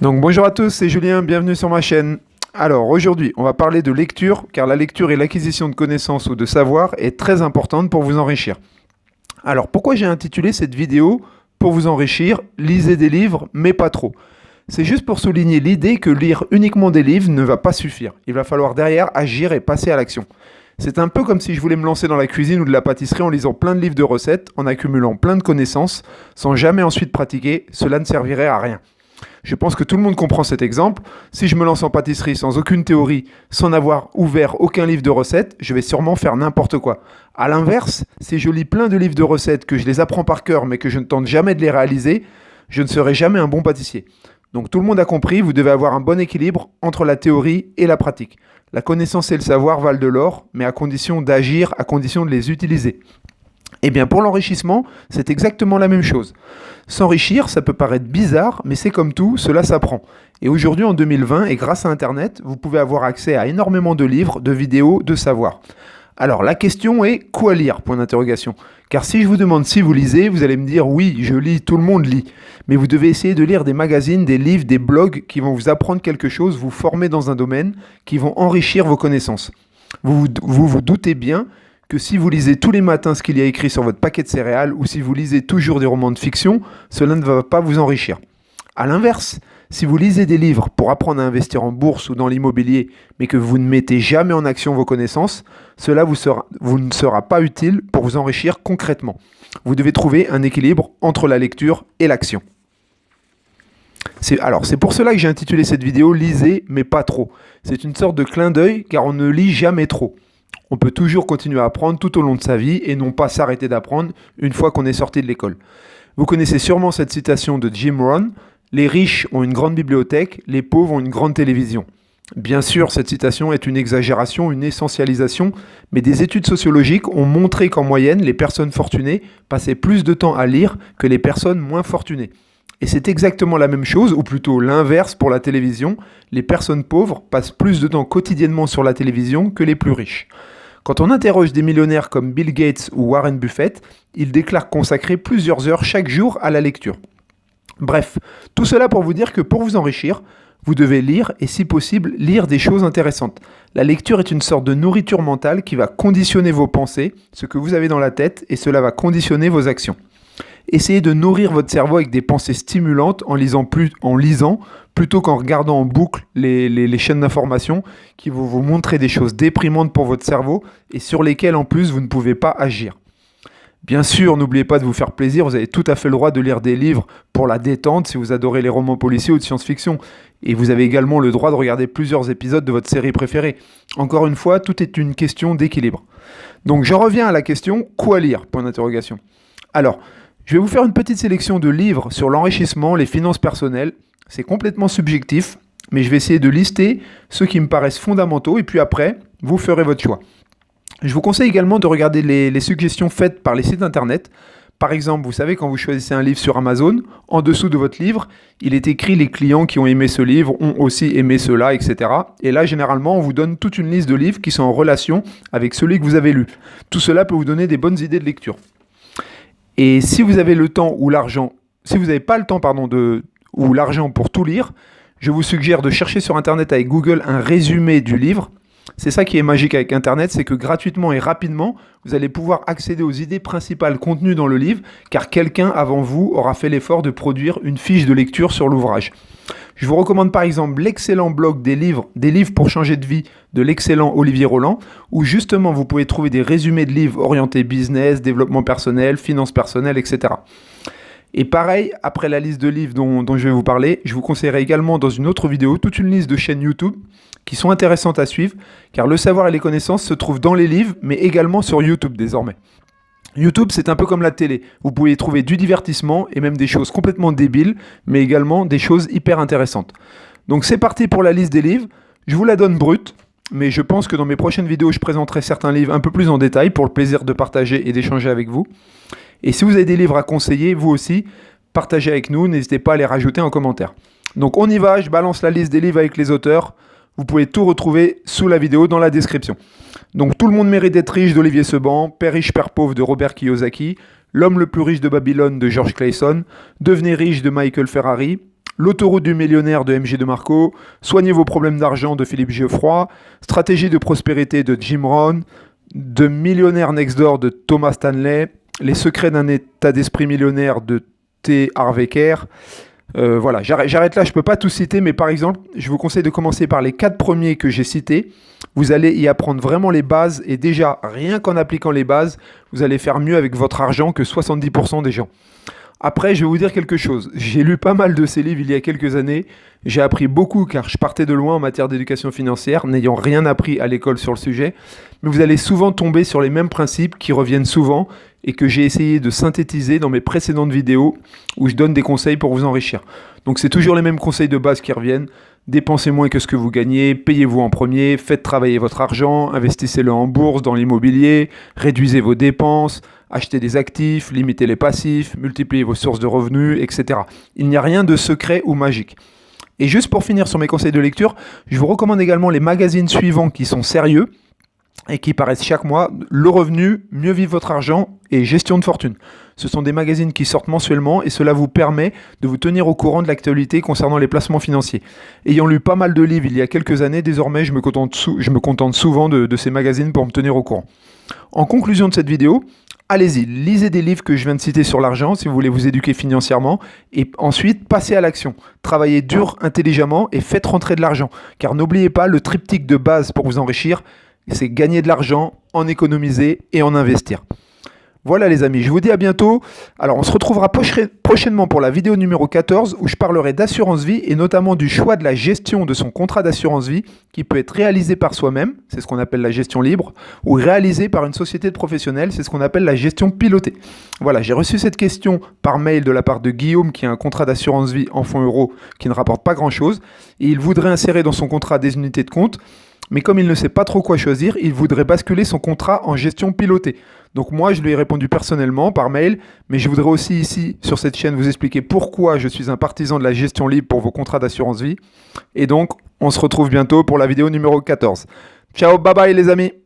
Donc bonjour à tous, c'est Julien, bienvenue sur ma chaîne. Alors aujourd'hui, on va parler de lecture, car la lecture et l'acquisition de connaissances ou de savoir est très importante pour vous enrichir. Alors pourquoi j'ai intitulé cette vidéo pour vous enrichir, lisez des livres, mais pas trop. C'est juste pour souligner l'idée que lire uniquement des livres ne va pas suffire. Il va falloir derrière agir et passer à l'action. C'est un peu comme si je voulais me lancer dans la cuisine ou de la pâtisserie en lisant plein de livres de recettes, en accumulant plein de connaissances, sans jamais ensuite pratiquer, cela ne servirait à rien. Je pense que tout le monde comprend cet exemple. Si je me lance en pâtisserie sans aucune théorie, sans avoir ouvert aucun livre de recettes, je vais sûrement faire n'importe quoi. A l'inverse, si je lis plein de livres de recettes, que je les apprends par cœur mais que je ne tente jamais de les réaliser, je ne serai jamais un bon pâtissier. Donc tout le monde a compris, vous devez avoir un bon équilibre entre la théorie et la pratique. La connaissance et le savoir valent de l'or, mais à condition d'agir, à condition de les utiliser. Eh bien pour l'enrichissement, c'est exactement la même chose. S'enrichir, ça peut paraître bizarre, mais c'est comme tout, cela s'apprend. Et aujourd'hui en 2020, et grâce à Internet, vous pouvez avoir accès à énormément de livres, de vidéos, de savoir. Alors la question est quoi lire ? Point d'interrogation. Car si je vous demande si vous lisez, vous allez me dire oui, je lis, tout le monde lit. Mais vous devez essayer de lire des magazines, des livres, des blogs qui vont vous apprendre quelque chose, vous former dans un domaine, qui vont enrichir vos connaissances. Vous doutez bien que si vous lisez tous les matins ce qu'il y a écrit sur votre paquet de céréales ou si vous lisez toujours des romans de fiction, cela ne va pas vous enrichir. A l'inverse, si vous lisez des livres pour apprendre à investir en bourse ou dans l'immobilier, mais que vous ne mettez jamais en action vos connaissances, cela vous ne sera pas utile pour vous enrichir concrètement. Vous devez trouver un équilibre entre la lecture et l'action. C'est pour cela que j'ai intitulé cette vidéo « Lisez, mais pas trop ». C'est une sorte de clin d'œil car on ne lit jamais trop. On peut toujours continuer à apprendre tout au long de sa vie et non pas s'arrêter d'apprendre une fois qu'on est sorti de l'école. Vous connaissez sûrement cette citation de Jim Rohn, « Les riches ont une grande bibliothèque, les pauvres ont une grande télévision ». Bien sûr, cette citation est une exagération, une essentialisation, mais des études sociologiques ont montré qu'en moyenne, les personnes fortunées passaient plus de temps à lire que les personnes moins fortunées. Et c'est exactement la même chose, ou plutôt l'inverse pour la télévision. Les personnes pauvres passent plus de temps quotidiennement sur la télévision que les plus riches. Quand on interroge des millionnaires comme Bill Gates ou Warren Buffett, ils déclarent consacrer plusieurs heures chaque jour à la lecture. Bref, tout cela pour vous dire que pour vous enrichir, vous devez lire et si possible lire des choses intéressantes. La lecture est une sorte de nourriture mentale qui va conditionner vos pensées, ce que vous avez dans la tête, et cela va conditionner vos actions. Essayez de nourrir votre cerveau avec des pensées stimulantes en lisant plutôt qu'en regardant en boucle les chaînes d'information qui vont vous montrer des choses déprimantes pour votre cerveau et sur lesquelles en plus vous ne pouvez pas agir. Bien sûr, n'oubliez pas de vous faire plaisir, vous avez tout à fait le droit de lire des livres pour la détente si vous adorez les romans policiers ou de science-fiction. Et vous avez également le droit de regarder plusieurs épisodes de votre série préférée. Encore une fois, tout est une question d'équilibre. Donc j'en reviens à la question, quoi lire ? Point d'interrogation. Alors, je vais vous faire une petite sélection de livres sur l'enrichissement, les finances personnelles. C'est complètement subjectif, mais je vais essayer de lister ceux qui me paraissent fondamentaux et puis après, vous ferez votre choix. Je vous conseille également de regarder les suggestions faites par les sites internet. Par exemple, vous savez, quand vous choisissez un livre sur Amazon, en dessous de votre livre, il est écrit les clients qui ont aimé ce livre ont aussi aimé cela, etc. Et là, généralement, on vous donne toute une liste de livres qui sont en relation avec celui que vous avez lu. Tout cela peut vous donner des bonnes idées de lecture. Et si vous avez le temps ou l'argent, si vous n'avez pas le temps ou l'argent pour tout lire, je vous suggère de chercher sur Internet avec Google un résumé du livre. C'est ça qui est magique avec Internet, c'est que gratuitement et rapidement, vous allez pouvoir accéder aux idées principales contenues dans le livre, car quelqu'un avant vous aura fait l'effort de produire une fiche de lecture sur l'ouvrage. Je vous recommande par exemple l'excellent blog des livres pour changer de vie de l'excellent Olivier Roland, où justement vous pouvez trouver des résumés de livres orientés business, développement personnel, finances personnelles, etc. Et pareil, après la liste de livres dont je vais vous parler, je vous conseillerais également dans une autre vidéo toute une liste de chaînes YouTube qui sont intéressantes à suivre, car le savoir et les connaissances se trouvent dans les livres, mais également sur YouTube désormais. YouTube, c'est un peu comme la télé. Vous pouvez y trouver du divertissement et même des choses complètement débiles, mais également des choses hyper intéressantes. Donc c'est parti pour la liste des livres. Je vous la donne brute, mais je pense que dans mes prochaines vidéos, je présenterai certains livres un peu plus en détail pour le plaisir de partager et d'échanger avec vous. Et si vous avez des livres à conseiller, vous aussi, partagez avec nous, n'hésitez pas à les rajouter en commentaire. Donc on y va, je balance la liste des livres avec les auteurs. Vous pouvez tout retrouver sous la vidéo dans la description. Donc Tout le monde mérite d'être riche d'Olivier Seban, Père riche, Père pauvre de Robert Kiyosaki, L'homme le plus riche de Babylone de George Clason, Devenez riche de Michael Ferrari, L'autoroute du millionnaire de MJ de Marco, Soignez vos problèmes d'argent de Philippe Geoffroy, Stratégie de prospérité de Jim Rohn, de Millionnaire Next Door de Thomas Stanley, Les secrets d'un état d'esprit millionnaire de T. Harv Eker. Voilà, j'arrête là, je ne peux pas tout citer, mais par exemple, je vous conseille de commencer par les 4 premiers que j'ai cités. Vous allez y apprendre vraiment les bases, et déjà, rien qu'en appliquant les bases, vous allez faire mieux avec votre argent que 70% des gens. Après, je vais vous dire quelque chose. J'ai lu pas mal de ces livres il y a quelques années. J'ai appris beaucoup car je partais de loin en matière d'éducation financière, n'ayant rien appris à l'école sur le sujet. Mais vous allez souvent tomber sur les mêmes principes qui reviennent souvent et que j'ai essayé de synthétiser dans mes précédentes vidéos où je donne des conseils pour vous enrichir. Donc c'est toujours les mêmes conseils de base qui reviennent. Dépensez moins que ce que vous gagnez, payez-vous en premier, faites travailler votre argent, investissez-le en bourse, dans l'immobilier, réduisez vos dépenses, achetez des actifs, limitez les passifs, multipliez vos sources de revenus, etc. Il n'y a rien de secret ou magique. Et juste pour finir sur mes conseils de lecture, je vous recommande également les magazines suivants qui sont sérieux et qui paraissent chaque mois: Le Revenu, Mieux vivre votre argent et Gestion de fortune. Ce sont des magazines qui sortent mensuellement et cela vous permet de vous tenir au courant de l'actualité concernant les placements financiers. Ayant lu pas mal de livres il y a quelques années, désormais je me contente souvent de ces magazines pour me tenir au courant. En conclusion de cette vidéo, allez-y, lisez des livres que je viens de citer sur l'argent si vous voulez vous éduquer financièrement et ensuite passez à l'action. Travaillez dur, intelligemment et faites rentrer de l'argent. Car n'oubliez pas, le triptyque de base pour vous enrichir, c'est gagner de l'argent, en économiser et en investir. Voilà les amis, je vous dis à bientôt. Alors on se retrouvera prochainement pour la vidéo numéro 14 où je parlerai d'assurance vie et notamment du choix de la gestion de son contrat d'assurance vie qui peut être réalisé par soi-même, c'est ce qu'on appelle la gestion libre, ou réalisé par une société de professionnels, c'est ce qu'on appelle la gestion pilotée. Voilà, j'ai reçu cette question par mail de la part de Guillaume qui a un contrat d'assurance vie en fonds euros qui ne rapporte pas grand-chose et il voudrait insérer dans son contrat des unités de compte. Mais comme il ne sait pas trop quoi choisir, il voudrait basculer son contrat en gestion pilotée. Donc moi, je lui ai répondu personnellement par mail, mais je voudrais aussi ici, sur cette chaîne, vous expliquer pourquoi je suis un partisan de la gestion libre pour vos contrats d'assurance vie. Et donc, on se retrouve bientôt pour la vidéo numéro 14. Ciao, bye bye les amis!